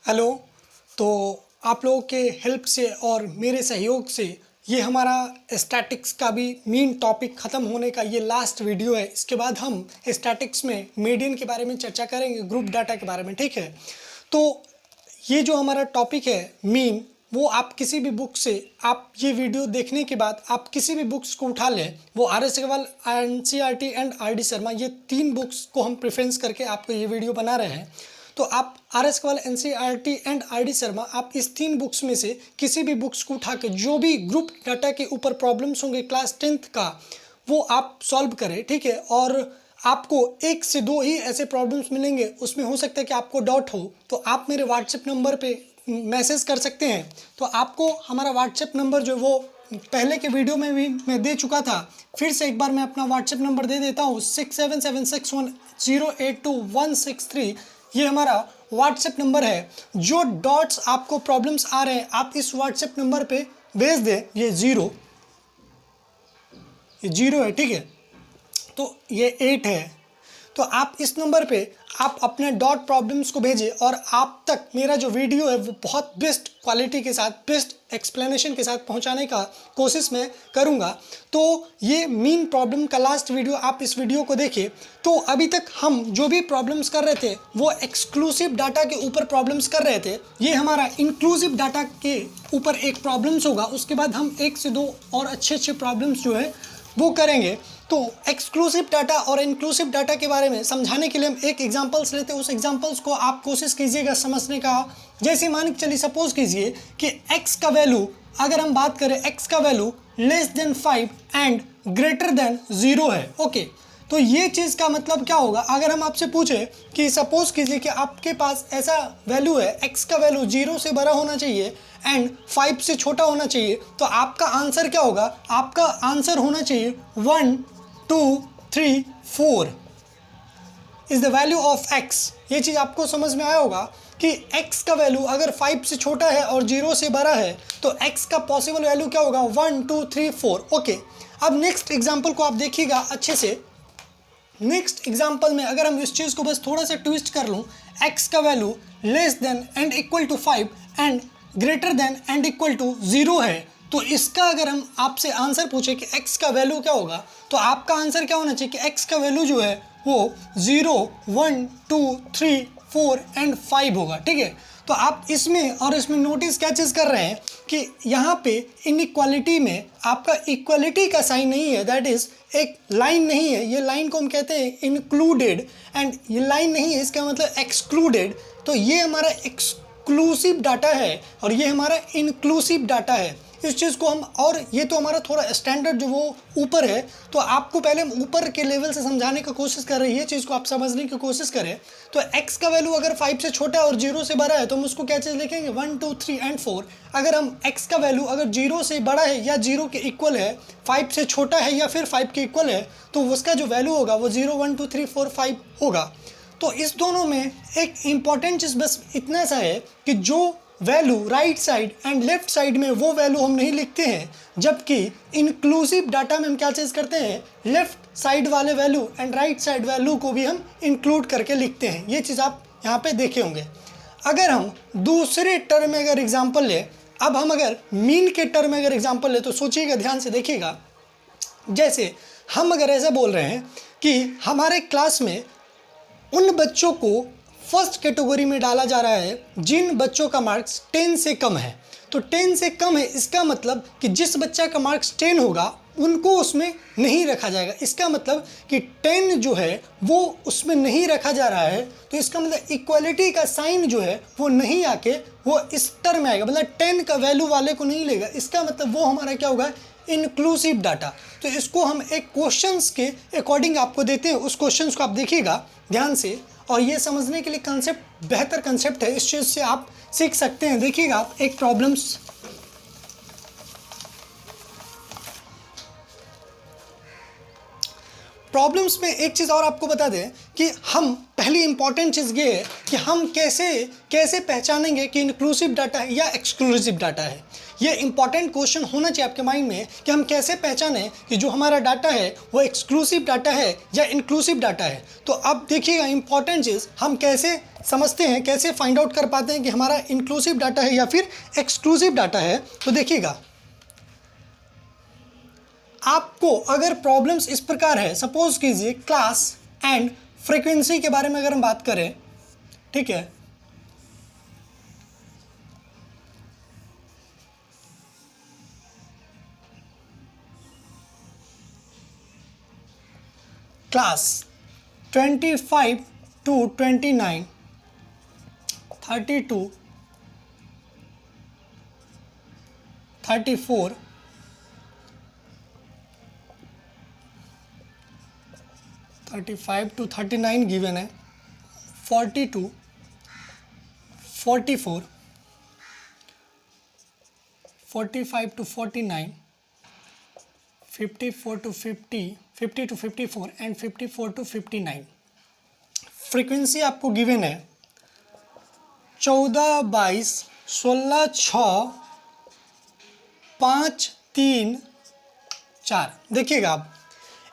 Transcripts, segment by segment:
Hello. तो आप लोगों के हेल्प से और मेरे सहयोग से ये हमारा स्टैटिक्स का भी मेन टॉपिक ख़त्म होने का ये लास्ट वीडियो है। इसके बाद हम स्टैटिक्स में मीडियन के बारे में चर्चा करेंगे, ग्रुप डाटा के बारे में, ठीक है। तो ये जो हमारा टॉपिक है मीन, वो आप किसी भी बुक से, आप ये वीडियो देखने के बाद आप किसी भी बुक्स को उठा लें, वो RS Agarwal, NCERT and RD Sharma, ये 3 बुक्स को हम प्रेफरेंस करके आपको ये वीडियो बना रहे हैं। तो आप RS Agarwal, NCERT and RD Sharma, आप इस 3 बुक्स में से किसी भी बुक्स को उठा के जो भी ग्रुप डाटा के ऊपर प्रॉब्लम्स होंगे क्लास 10th का, वो आप सॉल्व करें, ठीक है। और आपको 1 से 2 ही ऐसे प्रॉब्लम्स मिलेंगे, उसमें हो सकता है कि आपको डाउट हो, तो आप मेरे व्हाट्सएप नंबर पे मैसेज कर सकते हैं। तो आपको हमारा व्हाट्सएप नंबर जो वो पहले के वीडियो में भी मैं दे चुका था, फिर से एक बार मैं अपना व्हाट्सएप नंबर दे देता हूँ, 6776108163। ये हमारा व्हाट्सएप नंबर है। जो डॉट्स आपको प्रॉब्लम्स आ रहे हैं आप इस व्हाट्सएप नंबर पे भेज दें। ये जीरो है, ठीक है। तो ये 8 है। तो आप इस नंबर पे आप अपने डॉट प्रॉब्लम्स को भेजें और आप तक मेरा जो वीडियो है वो बहुत बेस्ट क्वालिटी के साथ, बेस्ट एक्सप्लेनेशन के साथ पहुंचाने का कोशिश मैं करूंगा। तो ये मीन प्रॉब्लम का लास्ट वीडियो, आप इस वीडियो को देखें। तो अभी तक हम जो भी प्रॉब्लम्स कर रहे थे वो एक्सक्लूसिव डाटा के ऊपर प्रॉब्लम्स कर रहे थे। ये हमारा इंक्लूसिव डाटा के ऊपर एक प्रॉब्लम्स होगा, उसके बाद हम 1 से 2 और अच्छे प्रॉब्लम्स जो है वो करेंगे। तो एक्सक्लूसिव डाटा और इंक्लूसिव डाटा के बारे में समझाने के लिए हम एक एग्जांपल्स लेते हैं। उस एग्जांपल्स को आप कोशिश कीजिएगा समझने का। जैसे मान के चलिए, सपोज कीजिए कि x का वैल्यू, अगर हम बात करें x का value less then 5 and greater then 0 है, ओके। तो ये चीज़ का मतलब क्या होगा? अगर हम आपसे पूछे कि सपोज कीजिए कि आपके पास ऐसा वैल्यू है, x का वैल्यू 0 से बड़ा होना चाहिए एंड 5 से छोटा होना चाहिए, तो आपका आंसर क्या होगा? आपका आंसर होना चाहिए 1 2 3 4 is the value of x। ये चीज़ आपको समझ में आया होगा कि x का वैल्यू अगर 5 से छोटा है और 0 से बड़ा है तो x का पॉसिबल वैल्यू क्या होगा? 1 2 3 4, ओके। अब नेक्स्ट एग्जाम्पल को आप देखिएगा अच्छे से। नेक्स्ट एग्जाम्पल में अगर हम इस चीज़ को बस थोड़ा सा ट्विस्ट कर लूँ, x का value less than and equal to 5 and greater than and equal to 0 है, तो इसका अगर हम आपसे आंसर पूछे कि x का वैल्यू क्या होगा, तो आपका आंसर क्या होना चाहिए कि x का वैल्यू जो है वो 0 1 2 3 4 एंड 5 होगा, ठीक है। तो आप इसमें और इसमें नोटिस क्या चीज़ कर रहे हैं कि यहाँ पे इनइक्वालिटी में आपका इक्वालिटी का साइन नहीं है, दैट इज़ एक लाइन नहीं है। ये लाइन को हम कहते हैं इंक्लूडेड, एंड ये लाइन नहीं है, इसका मतलब एक्सक्लूडेड। तो ये हमारा एक्सक्लूसिव डाटा है और ये हमारा इंक्लूसिव डाटा है। इस चीज़ को हम, और ये तो हमारा थोड़ा स्टैंडर्ड जो वो ऊपर है, तो आपको पहले हम ऊपर के लेवल से समझाने की कोशिश कर रही है, चीज़ को आप समझने की कोशिश करें। तो x का वैल्यू अगर 5 से छोटा है और 0 से बड़ा है तो हम उसको क्या चीज़ लिखेंगे? 1 2 3 एंड 4। अगर हम x का वैल्यू अगर 0 से बड़ा है या 0 के इक्वल है, 5 से छोटा है या फिर 5 के इक्वल है, तो उसका जो वैल्यू होगा वो 0 1 2 3 4 5 होगा। तो इस दोनों में एक इम्पॉर्टेंट चीज़ बस इतना सा है कि जो value right side and left side में वो वैल्यू हम नहीं लिखते हैं, जबकि इंक्लूसिव डाटा में हम क्या चीज़ करते हैं? लेफ्ट साइड वाले value and right side value को भी हम इंक्लूड करके लिखते हैं। ये चीज़ आप यहाँ पे देखे होंगे। अगर हम दूसरे टर्म में अगर एग्जाम्पल ले, अब हम अगर मीन के टर्म में अगर एग्जाम्पल ले, तो सोचिएगा, ध्यान से देखिएगा। जैसे हम अगर ऐसा बोल रहे हैं कि हमारे क्लास में उन बच्चों को फर्स्ट कैटेगरी में डाला जा रहा है जिन बच्चों का मार्क्स 10 से कम है। तो 10 से कम है, इसका मतलब कि जिस बच्चा का मार्क्स 10 होगा उनको उसमें नहीं रखा जाएगा। इसका मतलब कि 10 जो है वो उसमें नहीं रखा जा रहा है, तो इसका मतलब इक्वालिटी का साइन जो है वो नहीं आके वो इस टर्म में आएगा, मतलब 10 का वैल्यू वाले को नहीं लेगा। इसका मतलब वो हमारा क्या होगा? Inclusive data. तो इसको हम एक क्वेश्चंस के अकॉर्डिंग आपको देते हैं। उस क्वेश्चंस को आप देखिएगा ध्यान से, और ये समझने के लिए कंसेप्ट, बेहतर कंसेप्ट है, इस चीज़ से आप सीख सकते हैं। देखिएगा आप एक प्रॉब्लम्स में एक चीज़ और आपको बता दें कि हम, पहली इंपॉर्टेंट चीज़ ये है कि हम कैसे पहचानेंगे कि इंक्लूसिव डाटा है या एक्सक्लूसिव डाटा है। ये इंपॉर्टेंट क्वेश्चन होना चाहिए आपके माइंड में कि हम कैसे पहचानें कि जो हमारा डाटा है वो एक्सक्लूसिव डाटा है या इंक्लूसिव डाटा है। तो अब देखिएगा इंपॉर्टेंट चीज़ हम कैसे समझते हैं, कैसे फाइंड आउट कर पाते हैं कि हमारा इंक्लूसिव डाटा है या फिर एक्सक्लूसिव डाटा है। तो देखिएगा आपको अगर प्रॉब्लम्स इस प्रकार है, सपोज कीजिए क्लास एंड फ्रीक्वेंसी के बारे में अगर हम बात करें, ठीक है, क्लास 25 to 29, 32, 34, 35 to 39 गिवन है, 42, 44, 45 to 49, 54 to 50, 50 to 54 and 54 to 59। Frequency आपको गिवन है 14, 22, 16, 6, 5, 3, 4। देखिएगा आप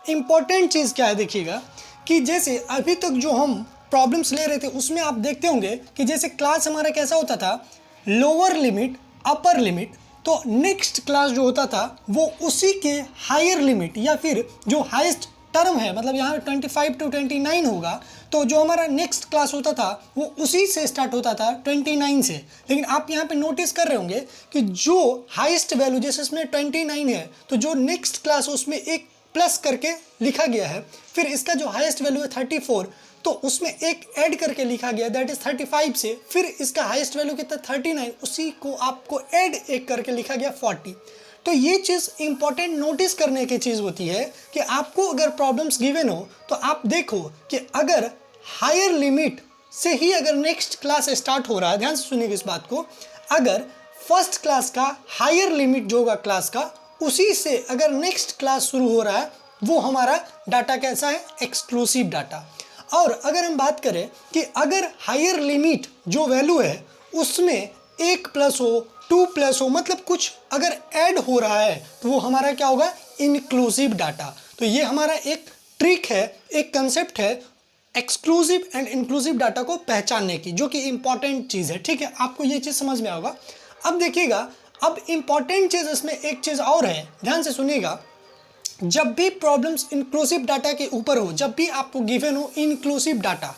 इम्पॉर्टेंट चीज़ क्या है, देखिएगा कि जैसे अभी तक जो हम प्रॉब्लम्स ले रहे थे उसमें आप देखते होंगे कि जैसे क्लास हमारा कैसा होता था, लोअर लिमिट, अपर लिमिट। तो नेक्स्ट क्लास जो होता था वो उसी के हायर लिमिट या फिर जो हाईएस्ट टर्म है, मतलब यहाँ 25 to 29 होगा, तो जो हमारा नेक्स्ट क्लास होता था वो उसी से स्टार्ट होता था 29 से। लेकिन आप यहाँ पे नोटिस कर रहे होंगे कि जो हाईएस्ट वैल्यू, जैसे इसमें 29 है तो जो नेक्स्ट क्लास उसमें एक प्लस करके लिखा गया है, फिर इसका जो हाईएस्ट वैल्यू है 34 तो उसमें एक ऐड करके लिखा गया दैट इज 35 से, फिर इसका हाईएस्ट वैल्यू कितना 39, उसी को आपको ऐड एक करके लिखा गया 40। तो ये चीज़ इंपॉर्टेंट नोटिस करने की चीज़ होती है कि आपको अगर प्रॉब्लम्स गिवन हो तो आप देखो कि अगर हायर लिमिट से ही अगर नेक्स्ट क्लास स्टार्ट हो रहा है, ध्यान से सुनिएगा इस बात को, अगर फर्स्ट क्लास का हायर लिमिट जो होगा क्लास का उसी से अगर नेक्स्ट क्लास शुरू हो रहा है वो हमारा डाटा कैसा है, एक्सक्लूसिव डाटा। और अगर हम बात करें कि अगर हायर लिमिट जो वैल्यू है उसमें 1 प्लस हो, 2 प्लस हो, मतलब कुछ अगर ऐड हो रहा है तो वो हमारा क्या होगा, इंक्लूसिव डाटा। तो ये हमारा एक ट्रिक है, एक कंसेप्ट है एक्सक्लूसिव एंड इंक्लूसिव डाटा को पहचानने की, जो कि इंपॉर्टेंट चीज़ है। ठीक है, आपको ये चीज़ समझ में होगा। अब देखिएगा, अब इंपॉर्टेंट चीज़ इसमें एक चीज़ और है, ध्यान से सुनिएगा। जब भी प्रॉब्लम्स इंक्लूसिव डाटा के ऊपर हो, जब भी आपको गिवन हो इंक्लूसिव डाटा,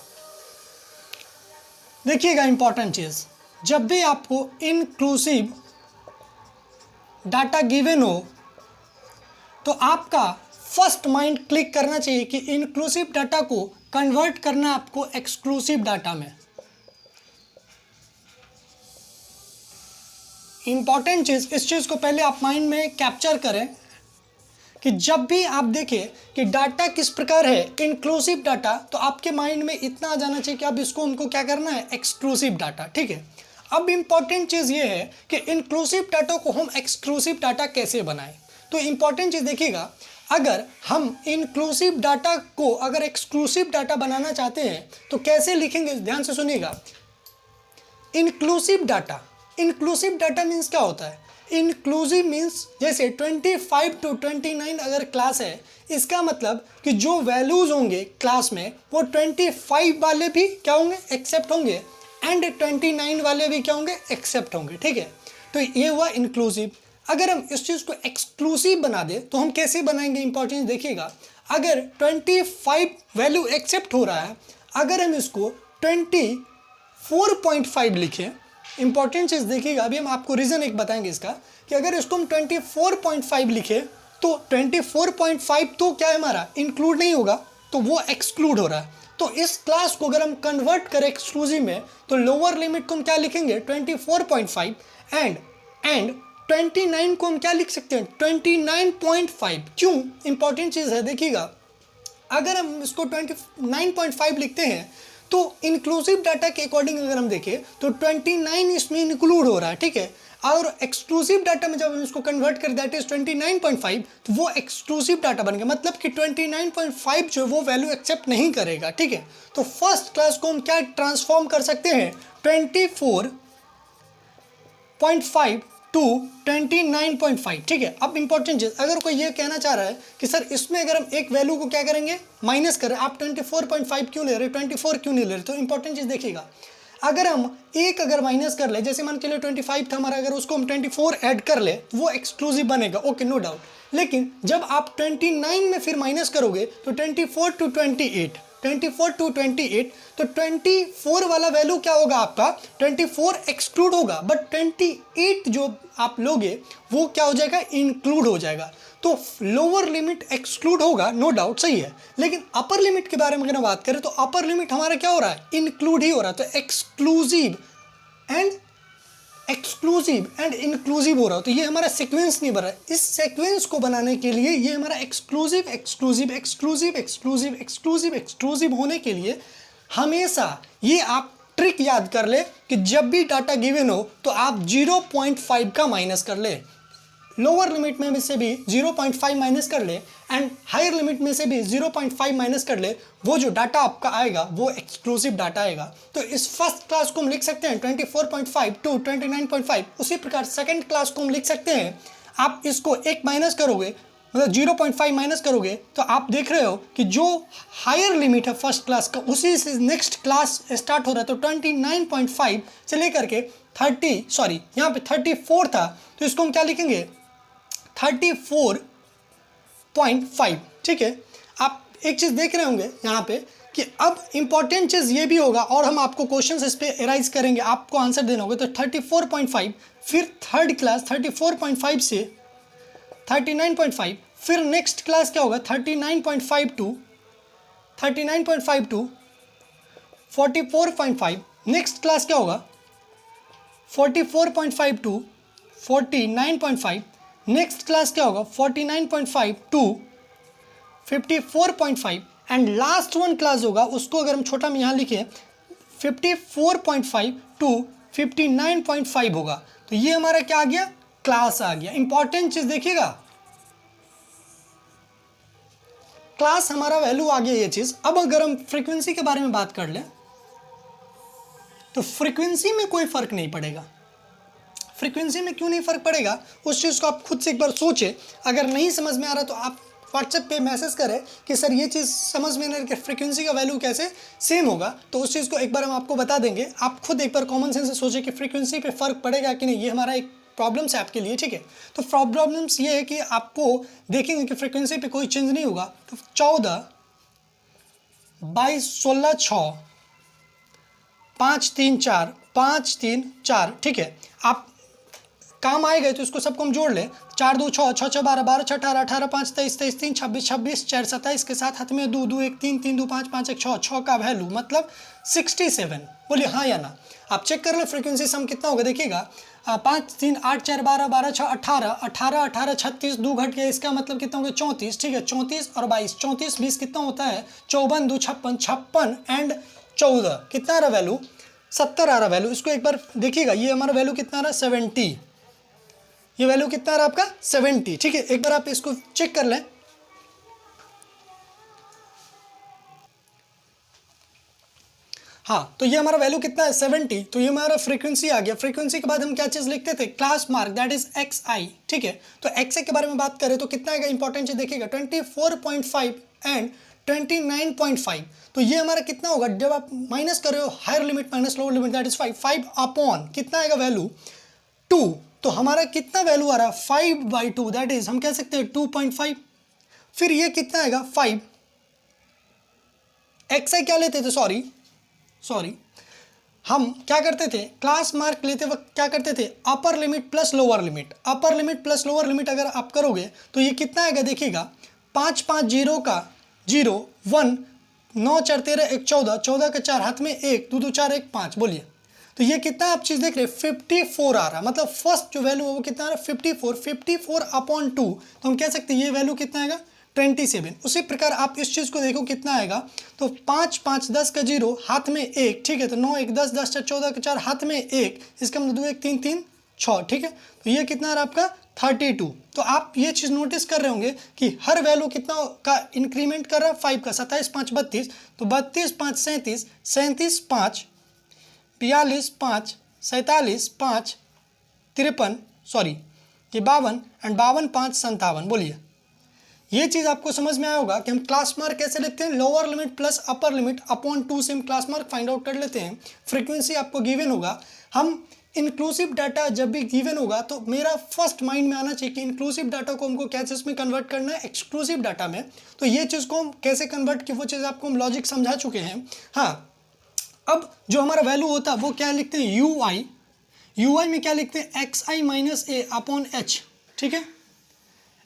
देखिएगा इंपॉर्टेंट चीज़, जब भी आपको इंक्लूसिव डाटा गिवन हो तो आपका फर्स्ट माइंड क्लिक करना चाहिए कि इंक्लूसिव डाटा को कन्वर्ट करना आपको एक्सक्लूसिव डाटा में। इंपॉर्टेंट चीज़, इस चीज़ को पहले आप माइंड में कैप्चर करें कि जब भी आप देखें कि डाटा किस प्रकार है, इंक्लूसिव डाटा, तो आपके माइंड में इतना आ जाना चाहिए कि अब इसको हमको क्या करना है, एक्सक्लूसिव डाटा। ठीक है, अब इंपॉर्टेंट चीज़ ये है कि इंक्लूसिव डाटा को हम एक्सक्लूसिव डाटा कैसे बनाएं। तो इंपॉर्टेंट चीज़ देखिएगा, अगर हम इंक्लूसिव डाटा को अगर एक्सक्लूसिव डाटा बनाना चाहते हैं तो कैसे लिखेंगे, ध्यान से सुनिएगा। Inclusive data, inclusive data means क्या होता है, इंक्लूसिव मीन्स जैसे 25 to 29 अगर क्लास है, इसका मतलब कि जो वैल्यूज़ होंगे क्लास में वो 25 वाले भी क्या होंगे, एक्सेप्ट होंगे, एंड 29 वाले भी क्या होंगे, एक्सेप्ट होंगे। ठीक है, तो ये हुआ इंक्लूसिव। अगर हम इस चीज़ को एक्सक्लूसिव बना दें तो हम कैसे बनाएंगे, इंपॉर्टेंट देखिएगा। अगर 25 वैल्यू एक्सेप्ट हो रहा है, अगर हम इसको 24.5 लिखें, इंपॉर्टेंट चीज़ देखिएगा, अभी हम आपको रीज़न एक बताएंगे इसका, कि अगर इसको हम 24.5 लिखें तो 24.5 तो क्या है हमारा, इंक्लूड नहीं होगा, तो वो एक्सक्लूड हो रहा है। तो इस क्लास को अगर हम कन्वर्ट करें एक्सक्लूसिव में तो लोअर लिमिट को हम क्या लिखेंगे, 24.5, एंड 29 को हम क्या लिख सकते हैं, 29.5। क्यों, इंपॉर्टेंट चीज़ है देखिएगा, अगर हम इसको 29.5 लिखते हैं तो इंक्लूसिव डाटा के अकॉर्डिंग अगर हम देखें तो 29 इसमें इंक्लूड हो रहा है। ठीक है, और एक्सक्लूसिव डाटा में जब हम इसको कन्वर्ट करें दैट इज 29.5, तो वो एक्सक्लूसिव डाटा बन गया, मतलब कि 29.5 जो वो वैल्यू एक्सेप्ट नहीं करेगा। ठीक है, तो फर्स्ट क्लास को हम क्या ट्रांसफॉर्म कर सकते हैं, 24.5 टू 29.5। ठीक है, अब इंपॉर्टेंट चीज, अगर कोई ये कहना चाह रहा है कि सर इसमें अगर हम एक वैल्यू को क्या करेंगे, माइनस कर रहे हैं, आप 24.5 क्यों ले रहे, 24 क्यों नहीं ले रहे, तो इंपॉर्टेंट चीज देखिएगा, अगर हम एक अगर माइनस कर ले, जैसे मान के लिए 25 था हमारा, अगर उसको हम 24 ऐड कर ले, वो एक्सक्लूसिव बनेगा, ओके नो डाउट। लेकिन जब आप 29 में फिर माइनस करोगे तो 24 टू 28, 24 टू 28, तो 24 वाला वैल्यू क्या होगा आपका, 24 एक्सक्लूड होगा, बट 28 जो आप लोगे वो क्या हो जाएगा, इंक्लूड हो जाएगा। तो लोअर लिमिट एक्सक्लूड होगा, नो डाउट, सही है। लेकिन अपर लिमिट के बारे में अगर बात करें तो अपर लिमिट हमारा क्या हो रहा है, इंक्लूड ही हो रहा है। तो एक्सक्लूसिव एंड इंक्लूसिव हो रहा है, तो ये हमारा सीक्वेंस नहीं बन रहा है। इस सीक्वेंस को बनाने के लिए ये हमारा exclusive exclusive exclusive exclusive exclusive exclusive होने के लिए हमेशा ये आप ट्रिक याद कर ले कि जब भी डाटा गिवन हो तो आप 0.5 का माइनस कर ले, लोअर लिमिट में से भी 0.5 माइनस कर ले एंड हायर लिमिट में से भी 0.5 माइनस कर ले, वो जो डाटा आपका आएगा वो एक्सक्लूसिव डाटा आएगा। तो इस फर्स्ट क्लास को हम लिख सकते हैं 24.5 टू 29.5। उसी प्रकार सेकंड क्लास को हम लिख सकते हैं, आप इसको एक माइनस करोगे, मतलब 0.5 माइनस करोगे, तो आप देख रहे हो कि जो हायर लिमिट है फर्स्ट क्लास का, उसी से नेक्स्ट क्लास स्टार्ट हो रहा है। तो 29.5 से लेकर के 34 था, तो इसको हम क्या लिखेंगे, 34.5। ठीक है, आप एक चीज़ देख रहे होंगे यहाँ पे कि अब इंपॉर्टेंट चीज़ ये भी होगा, और हम आपको क्वेश्चन इस पे एराइज करेंगे, आपको आंसर देना होगा। तो 34.5, फिर थर्ड क्लास 34.5 से 39.5, फिर नेक्स्ट क्लास क्या होगा 39.5 टू 44.5, नेक्स्ट क्लास क्या होगा 44.5 टू 49.5, नेक्स्ट क्लास क्या होगा 49.5 to 54.5, and last one class होगा, उसको अगर हम छोटा में यहाँ लिखे 54.5 टू 59.5 होगा। तो ये हमारा क्या आ गया, क्लास आ गया। इंपॉर्टेंट चीज देखिएगा, क्लास हमारा वैल्यू आ गया ये चीज। अब अगर हम फ्रीक्वेंसी के बारे में बात कर लें तो फ्रीक्वेंसी में कोई फर्क नहीं पड़ेगा। फ्रीक्वेंसी में क्यों नहीं फर्क पड़ेगा, उस चीज़ को आप खुद से एक बार सोचें। अगर नहीं समझ में आ रहा तो आप व्हाट्सएप पे मैसेज करें कि सर ये चीज़ समझ में नहीं आ रही, फ्रीक्वेंसी का वैल्यू कैसे सेम होगा, तो उस चीज़ को एक बार हम आपको बता देंगे। आप खुद एक बार कॉमन सेंस से सोचें कि फ्रीक्वेंसी पे फ़र्क पड़ेगा कि नहीं। ये हमारा एक प्रॉब्लम्स है आपके लिए, ठीक है। तो प्रॉब्लम्स ये है कि आपको देखेंगे कि फ्रीक्वेंसी पे कोई चेंज नहीं होगा। तो 14/16/6 5-3-4 ठीक है। आप काम आए गए तो इसको सबको हम जोड़ लें, 4 2 6 6 6 12 12 6 18 18 5 23 23 3 26 26 4 27 के साथ हाथ में 2 2 1 3 3 2 5 5 1 6 6 का वैल्यू मतलब 67। बोलिए हाँ या ना। आप चेक कर लो फ्रीक्वेंसी सम कितना होगा, देखिएगा 5 3 8 4 12 12 6 18 18 18 36 2 घट गया, इसका मतलब कितना होगा 34। ठीक है, 34 और 22 34 20 कितना होता है 54 2 56 56 एंड 14 कितना आ रहा वैल्यू 70 आ रहा वैल्यू। इसको एक बार देखिएगा, ये हमारा वैल्यू कितना आ रहा 70, ये वैल्यू कितना आ रहा आपका 70। ठीक है, एक बार आप इसको चेक कर लें। हाँ, तो ये हमारा वैल्यू कितना है 70, तो ये हमारा फ्रीक्वेंसी आ गया। फ्रीक्वेंसी के बाद हम क्या चीज़ लिखते थे, class mark, that is XI। ठीक है, तो XI के बारे में बात करें तो कितना आएगा, इंपॉर्टेंट चीज देखिएगा 24.5 एंड 29.5। तो ये हमारा कितना होगा, जब आप माइनस कर रहे हो higher limit minus lower limit that is 5 upon कितना आएगा वैल्यू 2। तो हमारा कितना वैल्यू आ रहा है 5/2 दैट इज हम कह सकते हैं 2.5। फिर ये कितना आएगा 5। XI क्या लेते थे, सॉरी हम क्या करते थे, क्लास मार्क लेते वक्त क्या करते थे, upper limit plus lower limit. Upper limit plus lower limit अगर आप करोगे तो ये कितना आएगा, देखिएगा 5 5 0 का 0 1 9 4 13 1 14 14 का 4 हाथ में 1 2 2 4 1 5। बोलिए, तो ये कितना आप चीज़ देख रहे हैं 54 आ रहा, मतलब फर्स्ट जो वैल्यू है वो कितना आ रहा है 54 अपॉन 2। तो हम कह सकते हैं ये वैल्यू कितना आएगा 27। उसी प्रकार आप इस चीज़ को देखो कितना आएगा, तो 5 5 10 का 0 हाथ में 1। ठीक है, तो 9 1 10 10 4 14 का 4 हाथ में 1, इसका मतलब 2 1 3 3 6। ठीक है, तो ये कितना आ रहा आपका 32। तो आप ये चीज़ नोटिस कर रहे होंगे कि हर वैल्यू कितना का इंक्रीमेंट कर रहा है 5 का, 27 5 32, तो 32 5 37 37 5 42 5 47 5 53 सॉरी ये 52 एंड 52 5 57। बोलिए ये चीज़ आपको समझ में आया होगा कि हम क्लास मार्क कैसे लिखते हैं, lower limit plus upper limit upon 2 से हम क्लास मार्क फाइंड आउट कर लेते हैं। फ्रीक्वेंसी आपको गिवन होगा, हम इंक्लूसिव डाटा जब भी गिवन होगा तो मेरा फर्स्ट माइंड में आना चाहिए कि इंक्लूसिव डाटा को हमको क्या चीज़ में कन्वर्ट करना है, एक्सक्लूसिव डाटा में। तो ये चीज़ को हम कैसे कन्वर्ट की वो चीज़ आपको हम लॉजिक समझा चुके हैं। हाँ, अब जो हमारा वैल्यू होता है वो क्या लिखते हैं, यू आई में क्या लिखते हैं, x I minus A upon H, ठीक है।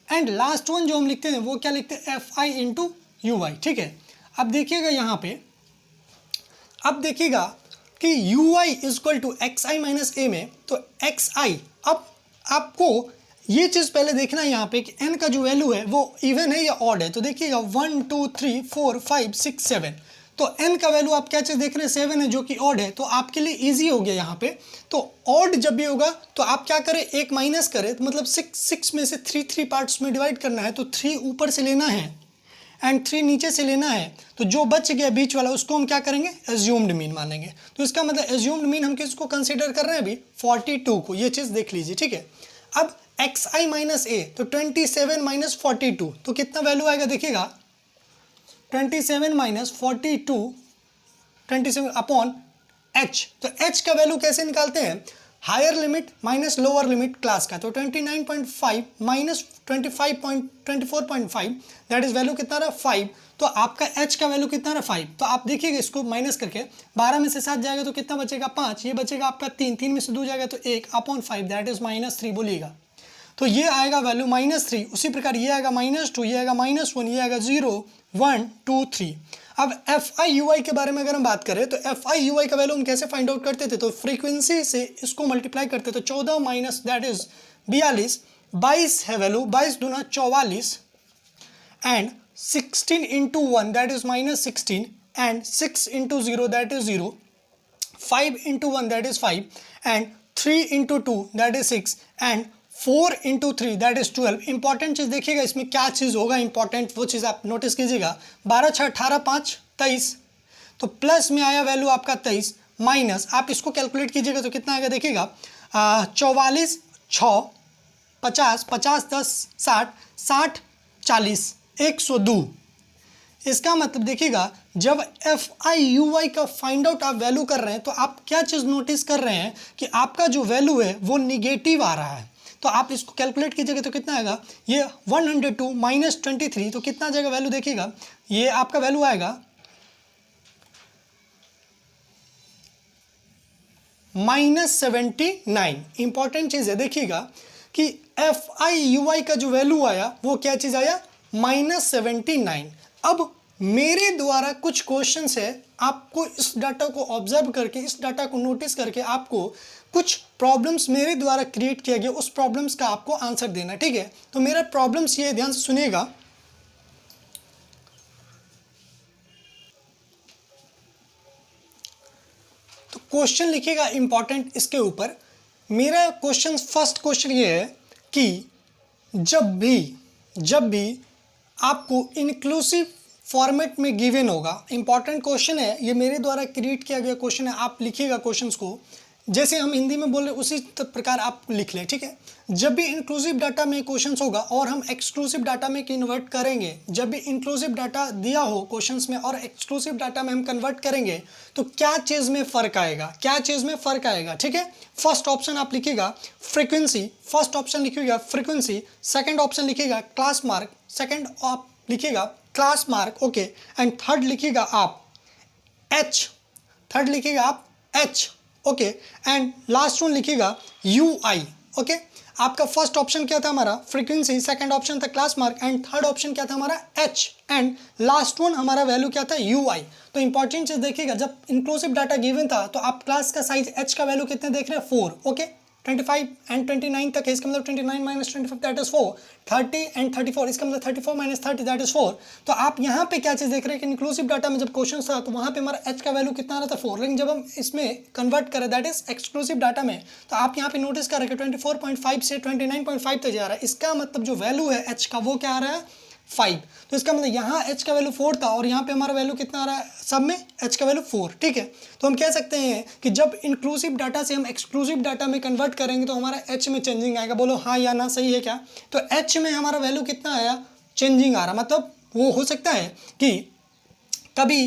एंड लास्ट वन जो हम लिखते हैं वो क्या लिखते हैं, F I into U I, ठीक है। अब देखिएगा यहाँ पे, अब देखिएगा कि U I is equal to X I minus A में, तो एक्स आई, अब आपको ये चीज़ पहले देखना है यहाँ पे कि एन का जो वैल्यू है वो इवन है या ऑड है। तो देखिएगा 1 2 3 4 5 6 7, तो n का वैल्यू आप क्या चीज़ देख रहे हैं, 7 है जो कि ऑड है। तो आपके लिए इजी हो गया यहाँ पे। तो ऑड जब भी होगा तो आप क्या करें, एक माइनस करें, तो मतलब 6 में से 3 पार्ट्स में डिवाइड करना है। तो 3 ऊपर से लेना है एंड 3 नीचे से लेना है। तो जो बच गया बीच वाला उसको हम क्या करेंगे, एज्यूम्ड मीन मानेंगे। तो इसका मतलब एज्यूम्ड मीन हम किसको कंसिडर कर रहे हैं अभी, 42 को। ये चीज़ देख लीजिए, ठीक है। अब एक्स आई माइनस ए, तो 27 माइनस 42, तो कितना वैल्यू आएगा देखिएगा, 27 माइनस 42, 27 अपॉन एच। तो एच का वैल्यू कैसे निकालते हैं, higher limit minus lower limit class का। तो 29.5 माइनस 24.5 दैट इज वैल्यू कितना रहा, 5। तो आपका एच का वैल्यू कितना रहा, 5। तो आप देखिएगा इसको माइनस करके 12 में से 7 जाएगा तो कितना बचेगा, 5। ये बचेगा आपका 3 में से 2 जाएगा तो 1 अपॉन 5 दैट इज -3। बोलिएगा तो ये आएगा वैल्यू -3। उसी प्रकार ये आएगा -2, ये आएगा -1, ये आएगा 0 1 2 3। अब एफ आई यू आई के बारे में अगर हम बात करें तो एफ आई यू आई का वैल्यू हम कैसे फाइंड आउट करते थे, तो फ्रीक्वेंसी से इसको मल्टीप्लाई करते तो 14 माइनस दैट इज 42, 22 है वैल्यू, 22 दूना 44 and 16 into 1 that is -16 and 6 into 0 that is 0, 5 into 1 that is 5 and 3 into 2 that is 6 and 4 into 3 that is 12। Important चीज़ देखिएगा इसमें क्या चीज़ होगा, इंपॉर्टेंट वो चीज़ आप नोटिस कीजिएगा। 12 6 18 5 23, तो प्लस में आया वैल्यू आपका 23 माइनस, आप इसको कैलकुलेट कीजिएगा तो कितना आएगा देखिएगा, 44 6 50 50 10 60 60 40 102। इसका मतलब देखिएगा जब एफ आई यू आई का फाइंड आउट आप वैल्यू कर रहे हैं तो आप क्या चीज़ नोटिस कर रहे हैं कि आपका जो वैल्यू है वो निगेटिव आ रहा है। तो आप इसको कैलकुलेट कीजिएगा तो कितना आएगा, ये 102 माइनस 23, तो कितना जाएगा वैल्यू देखिएगा, ये आपका वैल्यू आएगा -79। इंपॉर्टेंट चीज़ है देखिएगा कि एफ आई यू आई का जो वैल्यू आया वो क्या चीज़ आया, -79। अब मेरे द्वारा कुछ क्वेश्चंस है, आपको इस डाटा को ऑब्जर्व करके, इस डाटा को नोटिस करके आपको कुछ प्रॉब्लम्स मेरे द्वारा क्रिएट किया गया, उस प्रॉब्लम्स का आपको आंसर देना, ठीक है। तो मेरा प्रॉब्लम्स ये, ध्यान से सुनिएगा। तो क्वेश्चन लिखिएगा इंपॉर्टेंट इसके ऊपर। मेरा क्वेश्चन, फर्स्ट क्वेश्चन ये है कि जब भी आपको इंक्लूसिव फॉर्मेट में गिवन होगा, इंपॉर्टेंट क्वेश्चन है ये, मेरे द्वारा क्रिएट किया गया क्वेश्चन है। आप लिखिएगा क्वेश्चंस को जैसे हम हिंदी में बोल रहे उसी प्रकार आप लिख लें, ठीक है। जब भी इंक्लूसिव डाटा में क्वेश्चंस होगा और हम एक्सक्लूसिव डाटा में कन्वर्ट करेंगे, जब भी इंक्लूसिव डाटा दिया हो क्वेश्चंस में और एक्सक्लूसिव डाटा में हम कन्वर्ट करेंगे तो क्या चीज़ में फ़र्क आएगा, क्या चीज़ में फ़र्क आएगा, ठीक है। फर्स्ट ऑप्शन आप लिखिएगा फ्रीक्वेंसी, फर्स्ट ऑप्शन लिखिएगा फ्रीक्वेंसी, सेकेंड ऑप्शन लिखिएगा क्लास मार्क, सेकेंड आप लिखिएगा class mark, okay. And third लिखिएगा आप एच, थर्ड लिखिएगा आप H, okay. And last one लिखिएगा यू आई, ओके। आपका फर्स्ट ऑप्शन क्या था हमारा, फ्रीक्वेंसी, सेकंड ऑप्शन था class mark and third option क्या था हमारा, एच, एंड लास्ट वन हमारा वैल्यू क्या था, यू आई। तो इंपॉर्टेंट चीज़ देखिएगा, जब इंक्लूसिव डाटा गिवन था तो आप क्लास का साइज एच का वैल्यू कितने देख रहे हैं, 4, ओके। 25 एंड 29 तक है, इसका मतलब 29 माइनस 25 दैट इज 4, 30 एंड 34, इसका मतलब 34 माइनस 30 दैट इज 4। तो आप यहाँ पे क्या चीज़ देख रहे हैं कि इंक्लूसिव डाटा में जब क्वेश्चन था तो वहाँ पे हमारा एच का वैल्यू कितना आ रहा था, 4, लेकिन जब हम इसमें कन्वर्ट करें दैट इज एक्सक्लूसिव डाटा में तो आप यहाँ पे नोटिस कर रहे हैं कि 24.5 से 29.5 तक जा रहा है। इसका मतलब जो वैल्यू है एच का वो क्या आ रहा है, 5। तो इसका मतलब यहाँ h का वैल्यू 4 था और यहाँ पे हमारा वैल्यू कितना आ रहा है सब में, h का वैल्यू 4। ठीक है, तो हम कह सकते हैं कि जब इंक्लूसिव डाटा से हम एक्सक्लूसिव डाटा में कन्वर्ट करेंगे तो हमारा h में चेंजिंग आएगा। बोलो हाँ या ना, सही है क्या? तो h में हमारा वैल्यू कितना आया, चेंजिंग आ रहा। मतलब वो हो सकता है कि कभी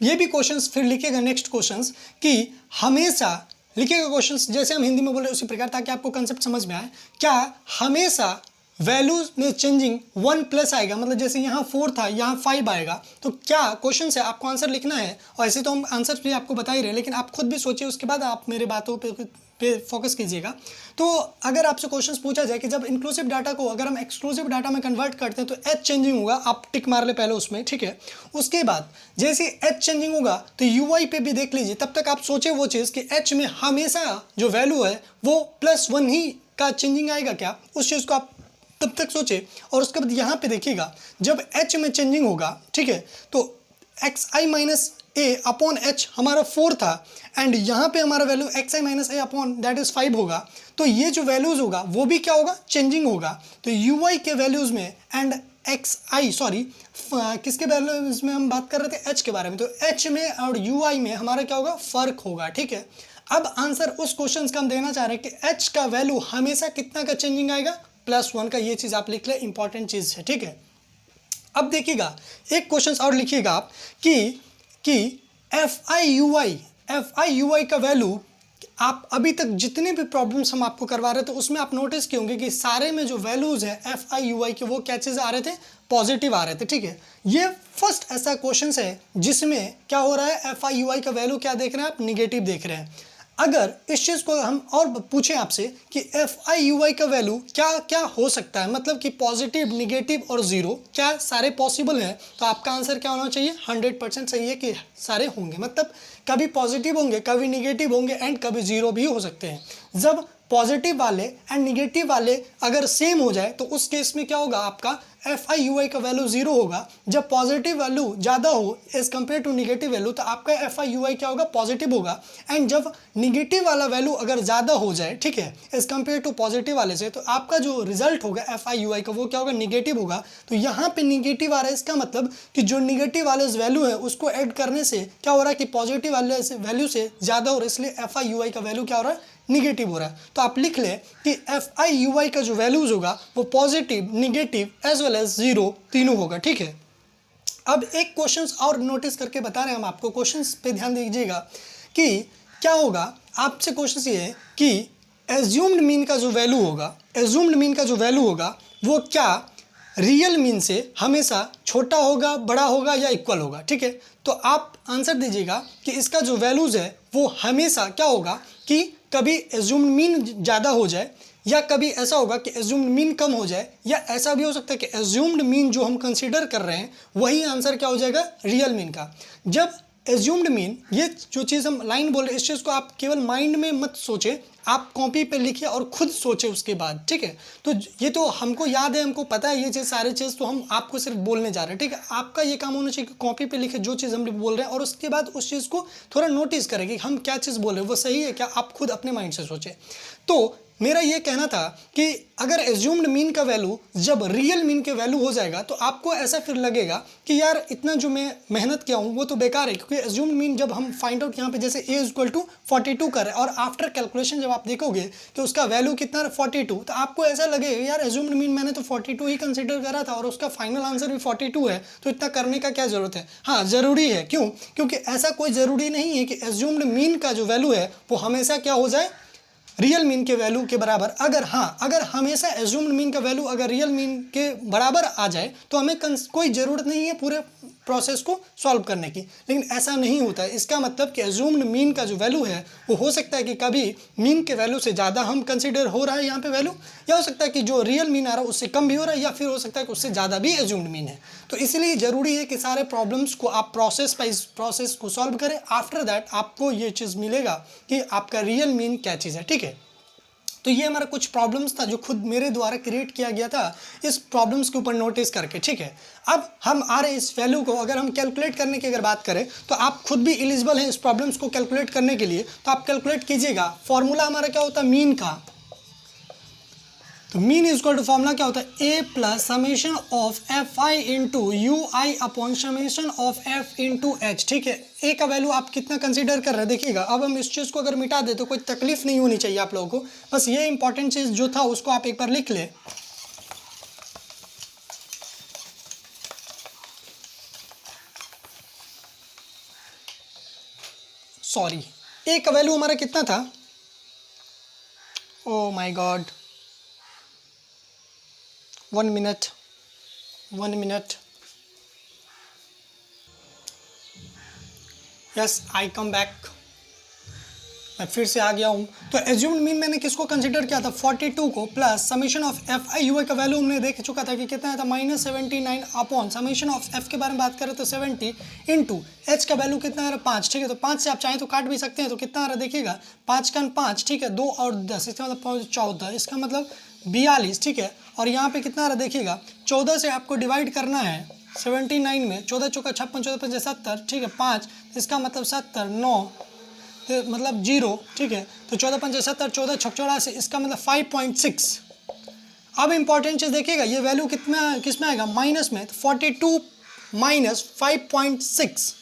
ये भी क्वेश्चंस फिर लिखेगा नेक्स्ट क्वेश्चंस कि हमेशा लिखेगा क्वेश्चंस जैसे हम हिंदी में बोले उसी प्रकार, ताकि आपको कंसेप्ट समझ में आए। क्या हमेशा वैल्यूज में चेंजिंग 1 प्लस आएगा? मतलब जैसे यहाँ 4 था यहाँ 5 आएगा। तो क्या क्वेश्चन है, आपको आंसर लिखना है। और ऐसे तो हम आंसर भी आपको बता ही रहे, लेकिन आप खुद भी सोचिए, उसके बाद आप मेरे बातों पे फोकस कीजिएगा। तो अगर आपसे क्वेश्चन पूछा जाए कि जब इंक्लूसिव डाटा को अगर हम एक्सक्लूसिव डाटा में कन्वर्ट करते हैं तो एच चेंजिंग होगा, आप टिक मार ले पहले उसमें, ठीक है। उसके बाद जैसे एच चेंजिंग होगा तो यूआई पे भी देख लीजिए। तब तक आप सोचे वो चीज़ कि एच में हमेशा जो वैल्यू है वो +1 ही का चेंजिंग आएगा क्या, उस चीज़ को आप तब तक सोचे। और उसके बाद यहाँ पे देखिएगा जब h में चेंजिंग होगा, ठीक है, तो xi minus a upon h हमारा 4 था एंड यहाँ पे हमारा value xi minus a upon that is 5 होगा। तो ये जो वैल्यूज होगा वो भी क्या होगा, चेंजिंग होगा। तो ui के वैल्यूज में एंड xi सॉरी किसके वैल्यूज में हम बात कर रहे थे, h के बारे में। तो h में और ui में हमारा क्या होगा, फर्क होगा, ठीक है। अब आंसर उस क्वेश्चन का हम देना चाह रहे हैं कि h का वैल्यू हमेशा कितना का चेंजिंग आएगा, +1 का। ये चीज़ आप लिख ले, इंपॉर्टेंट चीज़ है, ठीक है। अब देखिएगा एक क्वेश्चन और लिखिएगा आप कि FI UI का वैल्यू, आप अभी तक जितने भी प्रॉब्लम्स हम आपको करवा रहे थे उसमें आप नोटिस किए होंगे कि सारे में जो वैल्यूज़ है FI UI के वो क्या चीज़ आ रहे थे, पॉजिटिव आ रहे थे, ठीक है। ये फर्स्ट ऐसा क्वेश्चन है जिसमें क्या हो रहा है, FI UI का वैल्यू क्या देख रहे हैं आप, निगेटिव देख रहे हैं। अगर इस चीज़ को हम और पूछें आपसे कि FI UI का वैल्यू क्या क्या हो सकता है, मतलब कि पॉजिटिव, निगेटिव और ज़ीरो क्या सारे पॉसिबल हैं, तो आपका आंसर क्या होना चाहिए, 100% सही है कि सारे होंगे। मतलब कभी पॉजिटिव होंगे, कभी निगेटिव होंगे एंड कभी ज़ीरो भी हो सकते हैं। जब पॉजिटिव वाले एंड निगेटिव वाले अगर सेम हो जाए तो उस केस में क्या होगा, आपका FI UI का वैल्यू 0 होगा। जब पॉजिटिव वैल्यू ज़्यादा हो as compare to negative value तो आपका FI UI क्या होगा, पॉजिटिव होगा। एंड जब निगेटिव वाला वैल्यू अगर ज़्यादा हो जाए, ठीक है, एज कम्पेयर टू पॉजिटिव वाले से, तो आपका जो रिजल्ट होगा FI UI का वो क्या होगा, निगेटिव होगा। तो यहाँ पे निगेटिव आ रहा है, इसका मतलब कि जो निगेटिव वाले वैल्यू है उसको ऐड करने से क्या हो रहा है कि पॉजिटिव वाले वैल्यू से ज़्यादा हो रहा है, इसलिए FI UI का वैल्यू क्या हो रहा है, निगेटिव हो रहा है। तो आप लिख लें कि FI UI का जो वैल्यूज होगा वो positive, negative as well as zero तीनों होगा, ठीक है। अब एक क्वेश्चंस और नोटिस करके बता रहे हैं हम आपको, क्वेश्चंस पे ध्यान दीजिएगा कि क्या होगा। आपसे क्वेश्चन ये है कि एज्यूम्ड मीन का जो वैल्यू होगा, एज्यूम्ड मीन का जो वैल्यू होगा वो क्या रियल मीन से हमेशा छोटा होगा, बड़ा होगा या इक्वल होगा, ठीक है। तो आप आंसर दीजिएगा कि इसका जो वैल्यूज है वो हमेशा क्या होगा कि कभी एज्यूम्ड मीन ज़्यादा हो जाए या कभी ऐसा होगा कि एज्यूम्ड मीन कम हो जाए, या ऐसा भी हो सकता है कि एज्यूम्ड मीन जो हम कंसीडर कर रहे हैं वही आंसर क्या हो जाएगा, रियल मीन का। जब एज्यूम्ड मीन, ये जो चीज़ हम लाइन बोल रहे हैं इस चीज़ को आप केवल माइंड में मत सोचें, आप कॉपी पे लिखिए और खुद सोचें उसके बाद, ठीक है। तो ये तो हमको याद है, हमको पता है ये चीज़, सारी चीज़ तो हम आपको सिर्फ बोलने जा रहे हैं, ठीक है। आपका ये काम होना चाहिए कि कॉपी पे लिखे जो चीज़ हम बोल रहे हैं और उसके बाद उस चीज़ को थोड़ा नोटिस करें कि हम क्या चीज़ बोल रहे हैं वो सही है क्या, आप खुद अपने माइंड से सोचें। तो मेरा ये कहना था कि अगर एज्यूम्ड मीन का वैल्यू जब रियल मीन के वैल्यू हो जाएगा तो आपको ऐसा फिर लगेगा कि यार इतना जो मैं मेहनत किया हूँ वो तो बेकार है, क्योंकि एज्यूम्ड मीन जब हम फाइंड आउट यहाँ पे जैसे a = 42 कर रहे हैं और आफ्टर कैलकुलेशन जब आप देखोगे कि उसका वैल्यू कितना है 42, तो आपको ऐसा लगेगा यार एज्यूम्ड मीन मैंने तो 42 ही कंसिडर करा था और उसका फाइनल आंसर भी 42 है, तो इतना करने का क्या ज़रूरत है। हाँ ज़रूरी है, क्यों, क्योंकि ऐसा कोई ज़रूरी नहीं है कि एज्यूम्ड मीन का जो वैल्यू है वो हमेशा क्या हो जाए, रियल मीन के वैल्यू के बराबर। अगर हमेशा एज्यूम्ड मीन का वैल्यू अगर रियल मीन के बराबर आ जाए तो हमें कोई ज़रूरत नहीं है पूरे प्रोसेस को सॉल्व करने की, लेकिन ऐसा नहीं होता है। इसका मतलब कि एज्यूम्ड मीन का जो वैल्यू है वो हो सकता है कि कभी मीन के वैल्यू से ज़्यादा हम कंसिडर हो रहा है यहाँ पे वैल्यू, या हो सकता है कि जो रियल मीन आ रहा है उससे कम भी हो रहा है, या फिर हो सकता है कि उससे ज़्यादा भी एज्यूम्ड मीन है। तो इसलिए ज़रूरी है कि सारे प्रॉब्लम्स को आप प्रोसेस को सॉल्व करें। आफ्टर दैट आपको ये चीज़ मिलेगा कि आपका रियल मीन क्या चीज़ है, ठीक है। तो ये हमारा कुछ प्रॉब्लम्स था जो खुद मेरे द्वारा क्रिएट किया गया था इस प्रॉब्लम्स के ऊपर नोटिस करके, ठीक है। अब हम आ रहे इस वैल्यू को अगर हम कैलकुलेट करने की अगर बात करें तो आप खुद भी एलिजिबल हैं इस प्रॉब्लम्स को कैलकुलेट करने के लिए। तो आप कैलकुलेट कीजिएगा। फॉर्मूला हमारा क्या होता है मीन का, तो mean is equal to formula क्या होता है, A plus summation of F I into U I upon summation of F into H. ठीक है, ए का वैल्यू आप कितना कंसीडर कर रहे हैं देखिएगा। अब हम इस चीज़ को अगर मिटा दे तो कोई तकलीफ नहीं होनी चाहिए आप लोगों को, बस ये इंपॉर्टेंट चीज़ जो था उसको आप एक बार लिख ले। सॉरी, ए का वैल्यू हमारा कितना था, oh my God, 1 minute, yes I come back, मैं फिर से आ गया हूँ। तो एज्यूम्ड मीन मैंने किसको कंसीडर किया था, 42 को, plus summation of F I you का वैल्यू हमने देख चुका था कि कितना था, -79 अपॉन समेशन ऑफ एफ के बारे में बात करें तो 70 इंटू एच का वैल्यू कितना आ रहा है 5। ठीक है, तो 5 से आप चाहें तो काट भी सकते हैं, तो कितना आ रहा है देखिएगा, 5 का 5, ठीक है, 2 और 10, इसका मतलब 14, इसका मतलब 42। ठीक है, और यहाँ पे कितना आ रहा है देखिएगा, 14 से आपको डिवाइड करना है 79 में, 14 चौका 56, 14 पंजे 70, ठीक है, 5, इसका मतलब 70, 9 तो मतलब 0। ठीक है, तो 14 पंजे 70, 14 छक 84, इसका मतलब 5.6। अब इंपॉर्टेंट चीज़ देखिएगा, ये वैल्यू कितना किस में आएगा, माइनस में, तो 42 माइनस 5.6,